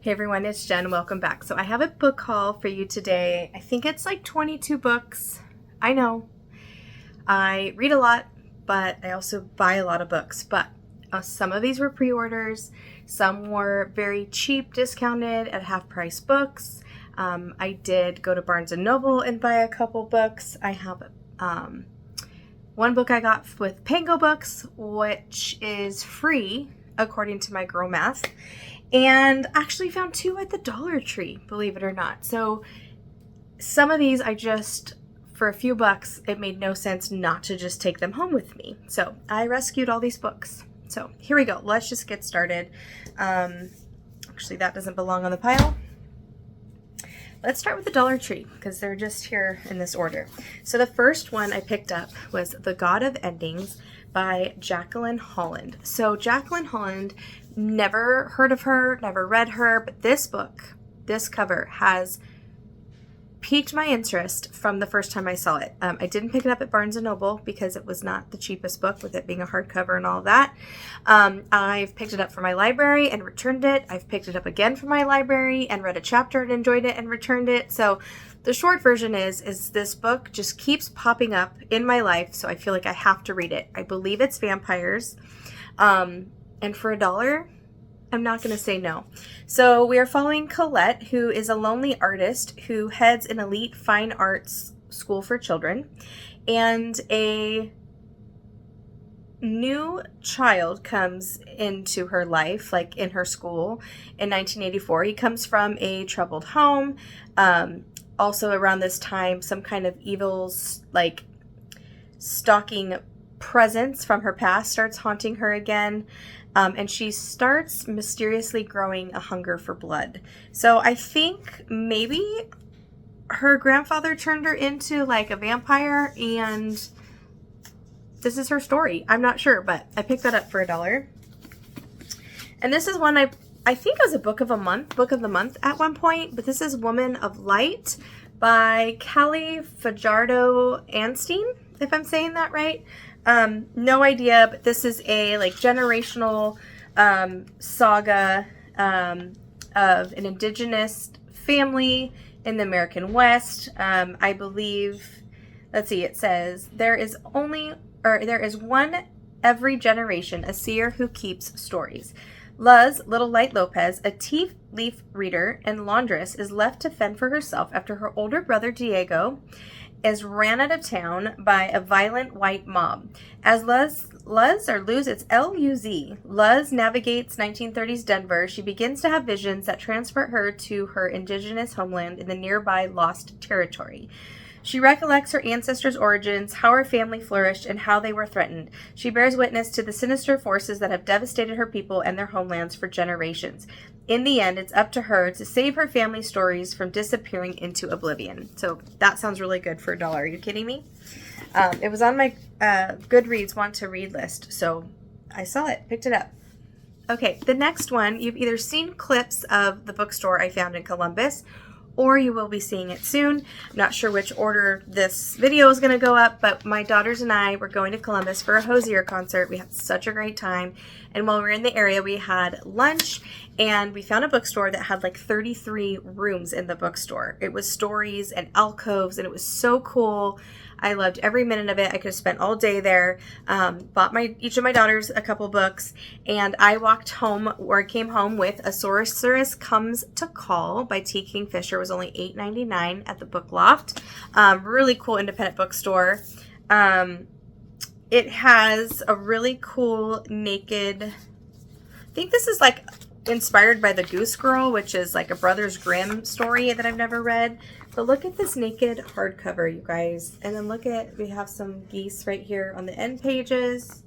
Hey everyone, it's Jen. Welcome back. So I have a book haul for you today. I think it's like 22 books. I know. I read a lot, but I also buy a lot of books. But some of these were pre-orders. Some were very cheap, discounted at half-price books. I did go to Barnes & Noble and buy a couple books. I have one book I got with PangoBooks, which is free according to my girl math. And actually found two at the Dollar Tree, believe it or not. So some of these I just, for a few bucks, it made no sense not to just take them home with me. So I rescued all these books. So here we go. Let's just get started. Actually, that doesn't belong on the pile. Let's start with the Dollar Tree because they're just here in this order. So the first one I picked up was The God of Endings by Jacqueline Holland. So Jacqueline Holland, never heard of her, never read her, but this book, this cover has piqued my interest from the first time I saw it. I didn't pick it up at Barnes & Noble because it was not the cheapest book, with it being a hardcover and all of that. I've picked it up from my library and returned it. I've picked it up again from my library and read a chapter and enjoyed it and returned it. So the short version is this book just keeps popping up in my life, so I feel like I have to read it. I believe it's vampires. And for $1, I'm not going to say no. So we are following Colette, who is a lonely artist who heads an elite fine arts school for children. And a new child comes into her life, like in her school, in 1984. He comes from a troubled home. Also around this time, some kind of evils, like stalking presence from her past starts haunting her again. And she starts mysteriously growing a hunger for blood. So I think maybe her grandfather turned her into like a vampire, and this is her story. I'm not sure, but I picked that up for $1. And this is one I think it was a book of the month at one point, but this is Woman of Light by Callie Fajardo Anstine, if I'm saying that right. No idea, but this is a like generational saga of an indigenous family in the American West. I believe, let's see, it says there is one every generation, a seer who keeps stories. Luz, Little Light Lopez, a tea leaf reader and laundress, is left to fend for herself after her older brother Diego is ran out of town by a violent white mob. As Luz, it's L-U-Z. Luz navigates 1930s Denver. She begins to have visions that transport her to her indigenous homeland in the nearby Lost Territory. She recollects her ancestors' origins, how her family flourished, and how they were threatened. She bears witness to the sinister forces that have devastated her people and their homelands for generations. In the end, it's up to her to save her family's stories from disappearing into oblivion. So that sounds really good for $1. Are you kidding me? It was on my Goodreads want to read list, so I saw it, picked it up. Okay, the next one, you've either seen clips of the bookstore I found in Columbus, or you will be seeing it soon. I'm not sure which order this video is going to go up, but my daughters and I were going to Columbus for a Hosier concert. We had such a great time. And while we were in the area, we had lunch, and we found a bookstore that had like 33 rooms in the bookstore. It was stories and alcoves, and it was so cool. I loved every minute of it. I could have spent all day there. Bought each of my daughters a couple books, and I came home with A Sorceress Comes to Call by T. Kingfisher. It was only $8.99 at the Book Loft. Really cool independent bookstore. It has a really cool naked, I think this is like inspired by The Goose Girl, which is like a Brothers Grimm story that I've never read. But look at this naked hardcover, you guys. And then we have some geese right here on the end pages,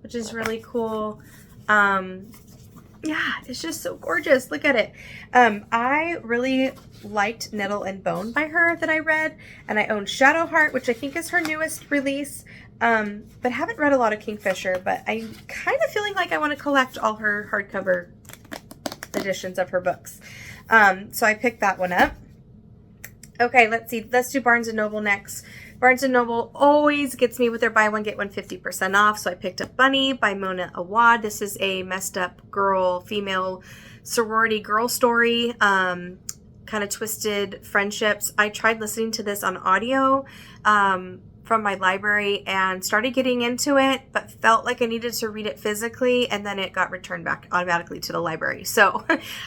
which is really cool. Yeah, it's just so gorgeous. Look at it. I really liked Nettle and Bone by her that I read. And I own Shadowheart, which I think is her newest release. But haven't read a lot of Kingfisher. But I'm kind of feeling like I want to collect all her hardcover editions of her books. So I picked that one up. Okay, let's see. Let's do Barnes & Noble next. Barnes & Noble always gets me with their buy one, get one 50% off. So I picked up Bunny by Mona Awad. This is a messed up girl, female sorority girl story. Kind of twisted friendships. I tried listening to this on audio from my library and started getting into it, but felt like I needed to read it physically, and then it got returned back automatically to the library. So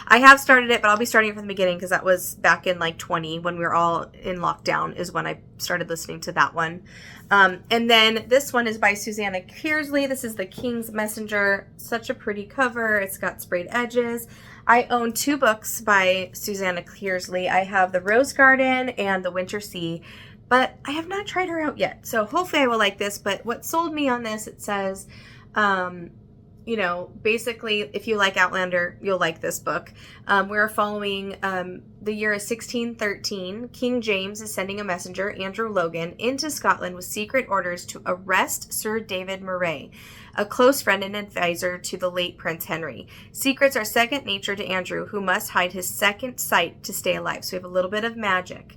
I have started it, but I'll be starting it from the beginning because that was back in like 20 when we were all in lockdown is when I started listening to that one. And then this one is by Susanna Kearsley. This is The King's Messenger. Such a pretty cover. It's got sprayed edges. I own 2 books by Susanna Kearsley. I have The Rose Garden and The Winter Sea, but I have not tried her out yet. So hopefully I will like this. But what sold me on this, it says, you know, basically, if you like Outlander, you'll like this book. We're following the year is 1613. King James is sending a messenger, Andrew Logan, into Scotland with secret orders to arrest Sir David Murray, a close friend and advisor to the late Prince Henry. Secrets are second nature to Andrew, who must hide his second sight to stay alive. So we have a little bit of magic.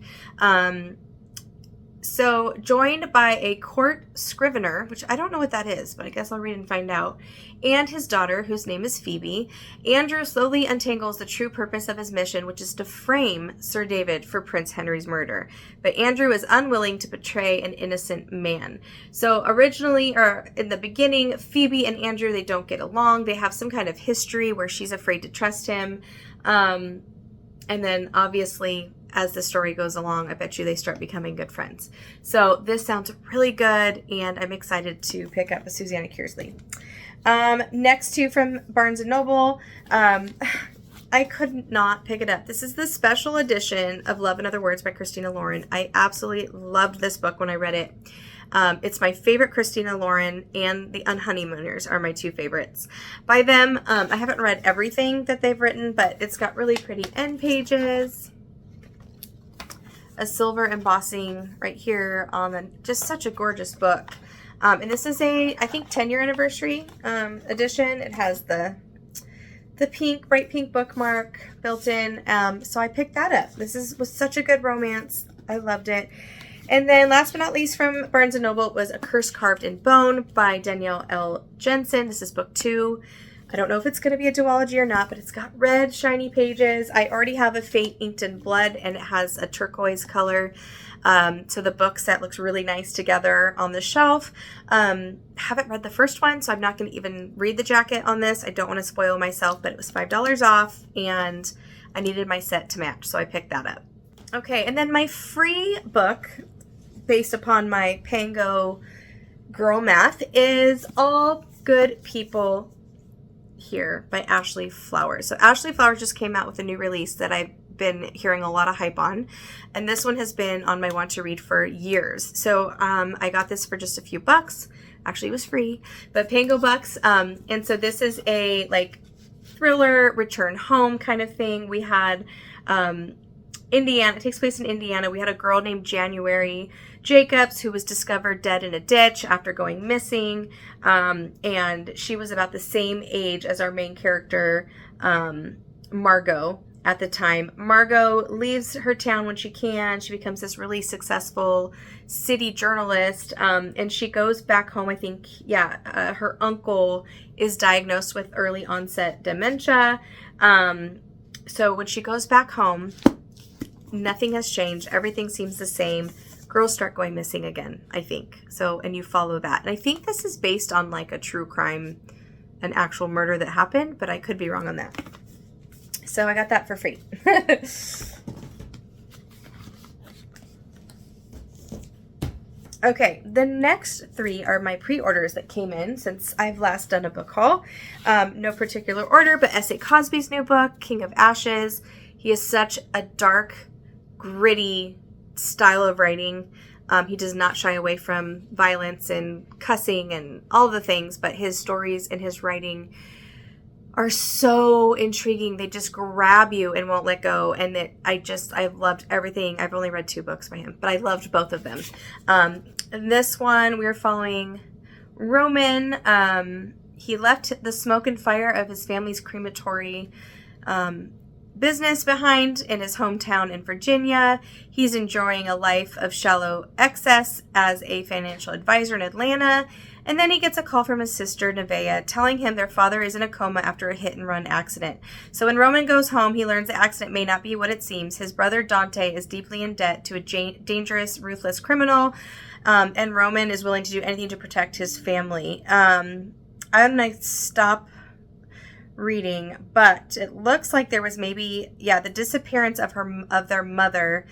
So joined by a court scrivener, which I don't know what that is, but I guess I'll read and find out, and his daughter, whose name is Phoebe, Andrew slowly untangles the true purpose of his mission, which is to frame Sir David for Prince Henry's murder. But Andrew is unwilling to betray an innocent man. So originally, or in the beginning, Phoebe and Andrew, they don't get along. They have some kind of history where she's afraid to trust him. And then obviously, as the story goes along, I bet you they start becoming good friends. So this sounds really good, and I'm excited to pick up a Susanna Kearsley. Next two from Barnes & Noble. I could not pick it up. This is the special edition of Love and Other Words by Christina Lauren. I absolutely loved this book when I read it. It's my favorite Christina Lauren, and The Unhoneymooners are my 2 favorites by them. I haven't read everything that they've written, but it's got really pretty end pages. A silver embossing right here on the, just such a gorgeous book. And this is a, I think, 10-year anniversary edition. It has the pink, bright pink bookmark built in. So I picked that up. This was such a good romance. I loved it. And then last but not least from Barnes & Noble was A Curse Carved in Bone by Danielle L. Jensen. This is book 2. I don't know if it's going to be a duology or not, but it's got red, shiny pages. I already have a Fate inked in blood, and it has a turquoise color. So the book set looks really nice together on the shelf. Haven't read the first one, so I'm not going to even read the jacket on this. I don't want to spoil myself, but it was $5 off, and I needed my set to match, so I picked that up. Okay, and then my free book, based upon my Pango Girl Math, is All Good People Here by Ashley Flowers. So Ashley Flowers just came out with a new release that I've been hearing a lot of hype on, and this one has been on my want to read for years. So I got this for just a few bucks. Actually, it was free, but PangoBooks. And so this is a like thriller return home kind of thing. We had Indiana. It takes place in Indiana. We had a girl named January Jacobs who was discovered dead in a ditch after going missing, and she was about the same age as our main character, Margot, at the time. Margot leaves her town when she can. She becomes this really successful city journalist, and she goes back home. I think, her uncle is diagnosed with early onset dementia. So when she goes back home, nothing has changed. Everything seems the same. Girls start going missing again, I think. So, and you follow that. And I think this is based on like a true crime, an actual murder that happened, but I could be wrong on that. So I got that for free. Okay, the next 3 are my pre-orders that came in since I've last done a book haul. No particular order, but S.A. Cosby's new book, King of Ashes. He is such a dark, gritty style of writing. He does not shy away from violence and cussing and all the things, but his stories and his writing are so intriguing. They just grab you and won't let go. And I've loved everything. I've only read 2 books by him, but I loved both of them. In this one, we are following Roman. He left the smoke and fire of his family's crematory business behind in his hometown in Virginia. He's enjoying a life of shallow excess as a financial advisor in Atlanta. And then he gets a call from his sister, Nevaeh, telling him their father is in a coma after a hit-and-run accident. So when Roman goes home, he learns the accident may not be what it seems. His brother, Dante, is deeply in debt to a dangerous, ruthless criminal, and Roman is willing to do anything to protect his family. I'm going to stop reading, but it looks like there was maybe the disappearance of their mother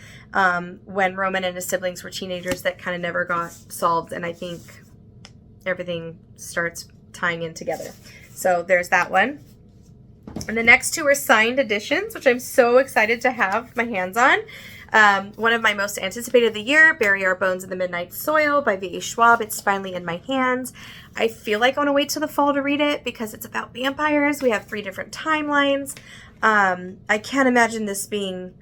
when Roman and his siblings were teenagers that kind of never got solved, and I think everything starts tying in together. So there's that one. And the next two are signed editions, which I'm so excited to have my hands on. One of my most anticipated of the year, Bury Our Bones in the Midnight Soil by V.A. Schwab. It's finally in my hands. I feel like I want to wait till the fall to read it because it's about vampires. We have 3 different timelines. I can't imagine this being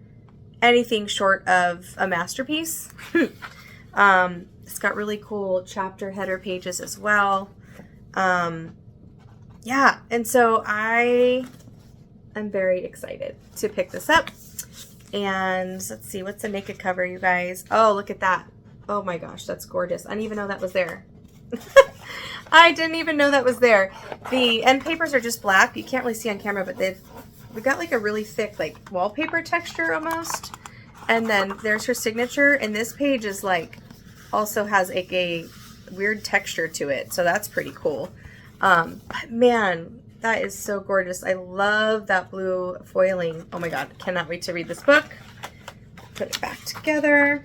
anything short of a masterpiece. It's got really cool chapter header pages as well. And so I am very excited to pick this up. And let's see, what's the naked cover, you guys? Oh, look at that. Oh my gosh, that's gorgeous. I didn't even know that was there. I didn't even know that was there. The end papers are just black. You can't really see on camera, but we've got like a really thick like wallpaper texture almost. And then there's her signature, and this page is like also has like a weird texture to it, so that's pretty cool. Man, that is so gorgeous. I love that blue foiling. Oh my god, cannot wait to read this book. Put it back together.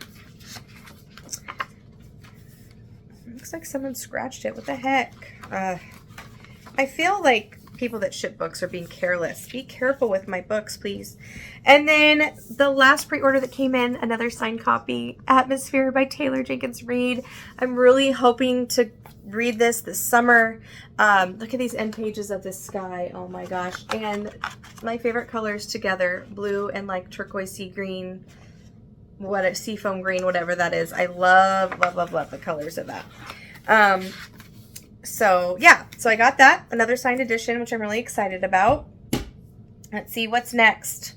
Looks like someone scratched it. What the heck? I feel like people that ship books are being careless. Be careful with my books, please. And then the last pre-order that came in, another signed copy, Atmosphere by Taylor Jenkins Reid. I'm really hoping to read this summer. Look at these end pages of this sky. Oh my gosh. And my favorite colors together, blue and like turquoise sea green, seafoam green, whatever that is. I love, love, love, love the colors of that. So I got that, another signed edition, which I'm really excited about. Let's see what's next.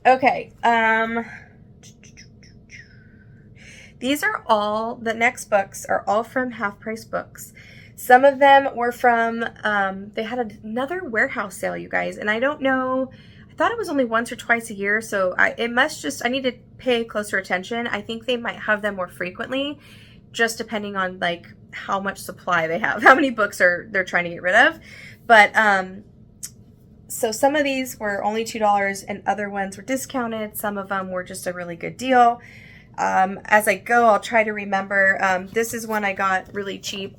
Okay. These are all, the next books are all from Half Price Books. Some of them were from, they had another warehouse sale, you guys, and I don't know, I thought it was only once or twice a year, so I need to pay closer attention. I think they might have them more frequently, just depending on like how much supply they have, how many books they're trying to get rid of. But, so some of these were only $2 and other ones were discounted. Some of them were just a really good deal. As I go, I'll try to remember. This is one I got really cheap.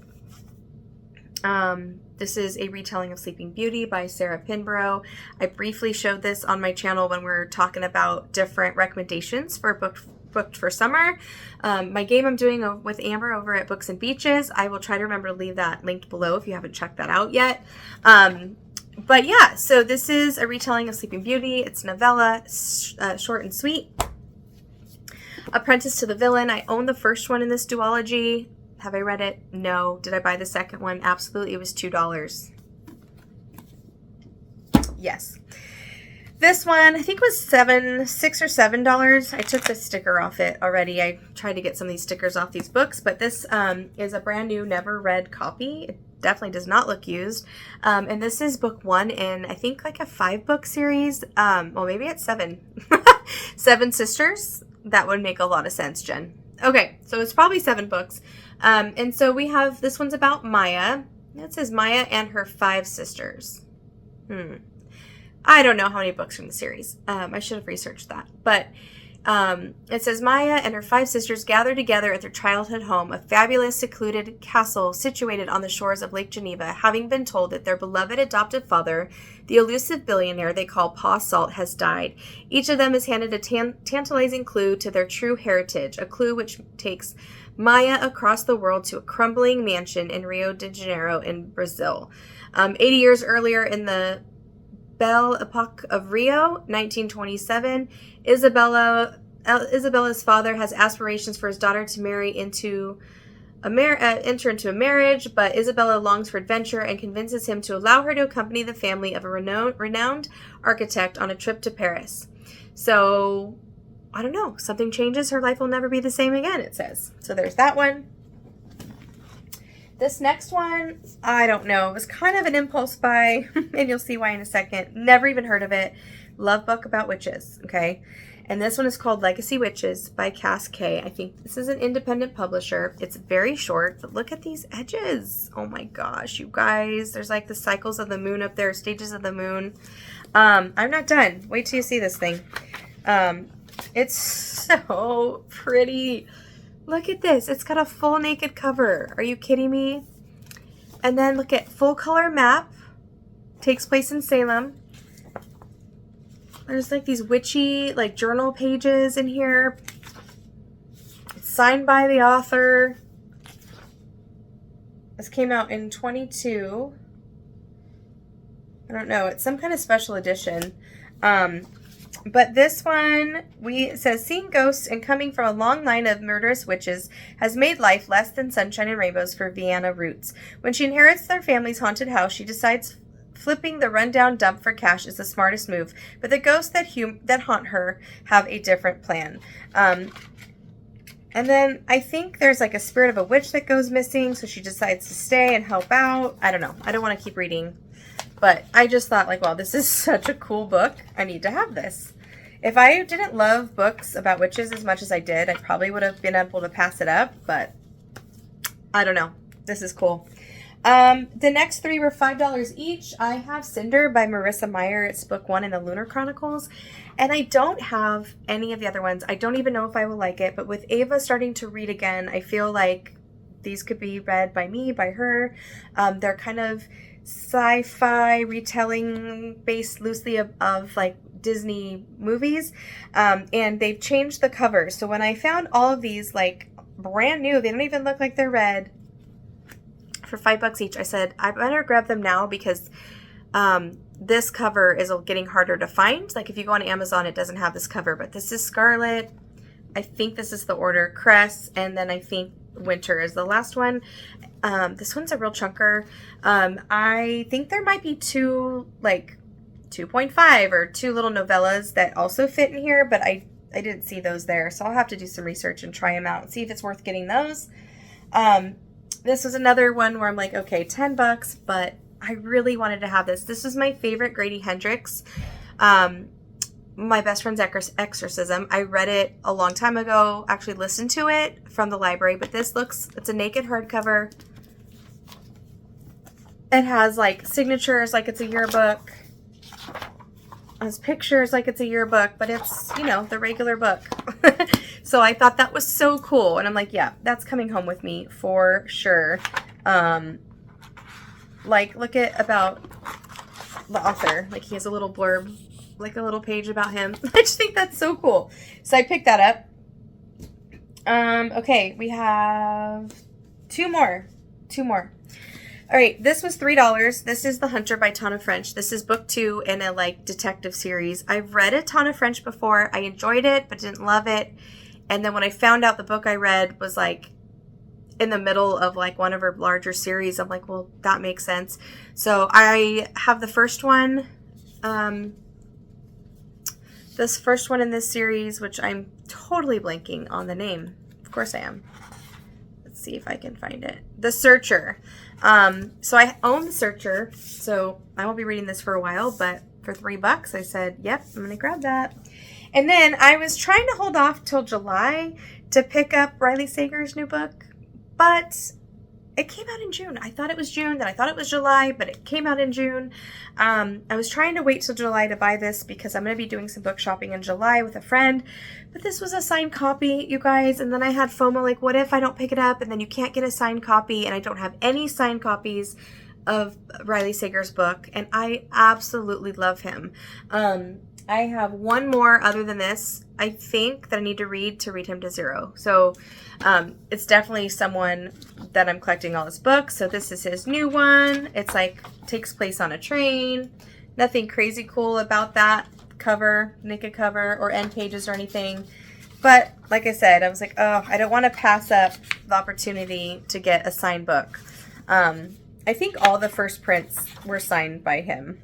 This is a retelling of Sleeping Beauty by Sarah Pinborough. I briefly showed this on my channel when we were talking about different recommendations for booked for summer. My game I'm doing with Amber over at Books and Beaches. I will try to remember to leave that linked below if you haven't checked that out yet. But yeah, so this is a retelling of Sleeping Beauty. It's novella, short and sweet. Apprentice to the Villain. I own the first one in this duology. Have I read it? No. Did I buy the second one? Absolutely. It was $2. Yes. This one, I think was $6 or $7. I took the sticker off it already. I tried to get some of these stickers off these books, but this is a brand new, never read copy. It definitely does not look used. And this is book 1 in, I think, like a 5-book series. Well, maybe it's 7. 7 sisters. That would make a lot of sense, Jen. Okay, so it's probably 7 books. And so we have, this one's about Maya. It says Maya and her 5 sisters. I don't know how many books from the series. I should have researched that. But it says Maya and her 5 sisters gather together at their childhood home, a fabulous secluded castle situated on the shores of Lake Geneva, having been told that their beloved adoptive father, the elusive billionaire they call Pa Salt, has died. Each of them is handed a tantalizing clue to their true heritage, a clue which takes Maya across the world to a crumbling mansion in Rio de Janeiro in Brazil. 80 years earlier in the Belle Epoque of Rio, 1927, Isabella's father has aspirations for his daughter to marry into enter into a marriage, but Isabella longs for adventure and convinces him to allow her to accompany the family of a renowned architect on a trip to Paris. So, I don't know. Something changes. Her life will never be the same again, it says. So there's that one. This next one, I don't know. It was kind of an impulse buy, and you'll see why in a second. Never even heard of it. Love book about witches, okay? And this one is called Legacy Witches by Cass K. I think this is an independent publisher. It's very short, but look at these edges. Oh my gosh, you guys. There's like the cycles of the moon up there, stages of the moon. I'm not done. Wait till you see this thing. It's so pretty. Look at this. It's got a full naked cover. Are you kidding me? And then look at full color map. Takes place in Salem. There's like these witchy like journal pages in here. It's signed by the author. This came out in 22. I don't know. It's some kind of special edition. But this one, it says, seeing ghosts and coming from a long line of murderous witches has made life less than sunshine and rainbows for Vienna Roots. When she inherits their family's haunted house, she decides flipping the rundown dump for cash is the smartest move. But the ghosts that haunt her have a different plan. And then I think there's like a spirit of a witch that goes missing, so she decides to stay and help out. I don't know. I don't want to keep reading. But I just thought, like, wow, this is such a cool book. I need to have this. If I didn't love books about witches as much as I did, I probably would have been able to pass it up. But I don't know. This is cool. The next three were $5 each. I have Cinder by Marissa Meyer. It's book 1 in the Lunar Chronicles. And I don't have any of the other ones. I don't even know if I will like it. But with Ava starting to read again, I feel like these could be read by me, by her. They're kind of sci-fi retelling based loosely of like Disney movies, and they've changed the covers. So when I found all of these like brand new, they don't even look like they're red, for $5 each, I said I better grab them now because this cover is getting harder to find. Like if you go on Amazon, it doesn't have this cover, but this is Scarlet. I think this is the order Cress, and then I think Winter is the last one. This one's a real chunker. I think there might be two, like 2.5 or 2 little novellas that also fit in here, but I didn't see those there. So I'll have to do some research and try them out and see if it's worth getting those. This was another one where I'm like, okay, $10, but I really wanted to have this. This is my favorite Grady Hendrix. My best friend's exorcism. I read it a long time ago, actually listened to it from the library, but this it's a naked hardcover. It has like signatures like it's a yearbook. It has pictures like it's a yearbook, but it's, you know, the regular book. So I thought that was so cool. And I'm like, yeah, that's coming home with me for sure. Like, look at about the author. Like he has a little blurb, like a little page about him. I just think that's so cool. So I picked that up. Okay, we have two more. All right, this was $3. This is The Hunter by Tana French. This is book 2 in a like detective series. I've read a Tana French before. I enjoyed it, but didn't love it. And then when I found out the book I read was like in the middle of like one of her larger series, I'm like, well, that makes sense. So I have the first one. This first one in this series, which I'm totally blanking on the name. Of course I am. Let's see if I can find it. The Searcher. So I own The Searcher, so I won't be reading this for a while, but for $3, I said, yep, I'm going to grab that. And then I was trying to hold off till July to pick up Riley Sager's new book, but it came out in June. I thought it was June, then I thought it was July, but it came out in June. I was trying to wait till July to buy this because I'm going to be doing some book shopping in July with a friend, but this was a signed copy, you guys, and then I had FOMO, like, what if I don't pick it up, and then you can't get a signed copy, and I don't have any signed copies of Riley Sager's book, and I absolutely love him. I have one more other than this, I think, that I need to read him to zero. So it's definitely someone that I'm collecting all his books. So this is his new one. It's like takes place on a train. Nothing crazy cool about that cover, naked cover, or end pages or anything. But like I said, I was like, oh, I don't want to pass up the opportunity to get a signed book. I think all the first prints were signed by him.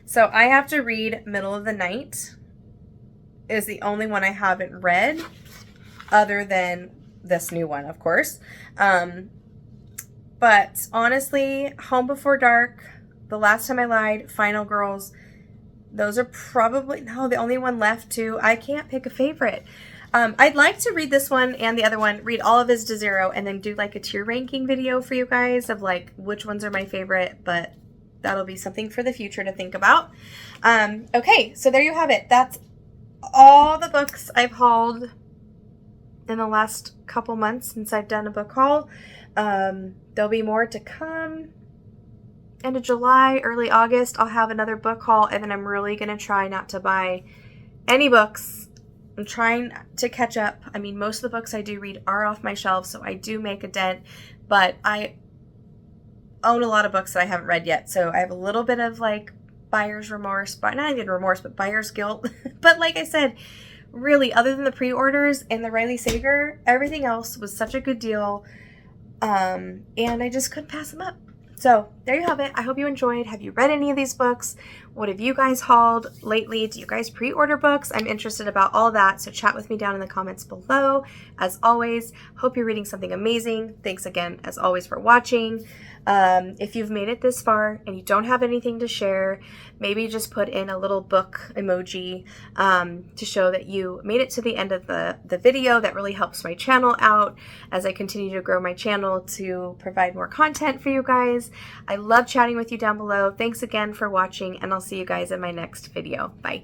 So I have to read Middle of the Night. Is the only one I haven't read, other than this new one, of course. But honestly, Home Before Dark, The Last Time I Lied, Final Girls, those are probably, no, the only one left too. I can't pick a favorite. I'd like to read this one and the other one, read all of his to zero, and then do like a tier ranking video for you guys of like which ones are my favorite, but that'll be something for the future to think about. Okay, so there you have it. That's all the books I've hauled in the last couple months since I've done a book haul. There'll be more to come. End of July, early August, I'll have another book haul, and then I'm really going to try not to buy any books. I'm trying to catch up. I mean, most of the books I do read are off my shelf, so I do make a dent, but I own a lot of books that I haven't read yet, so I have a little bit of like buyer's remorse, but not even remorse, but buyer's guilt. But like I said, really, other than the pre-orders and the Riley Sager, everything else was such a good deal, and I just couldn't pass them up. So there you have it. I hope you enjoyed. Have you read any of these books? What have you guys hauled lately? Do you guys pre-order books? I'm interested about all that, so chat with me down in the comments below. As always, hope you're reading something amazing. Thanks again, as always, for watching. If you've made it this far and you don't have anything to share, maybe just put in a little book emoji to show that you made it to the end of the video. That really helps my channel out as I continue to grow my channel to provide more content for you guys. I love chatting with you down below. Thanks again for watching, and I'll see you guys in my next video. Bye.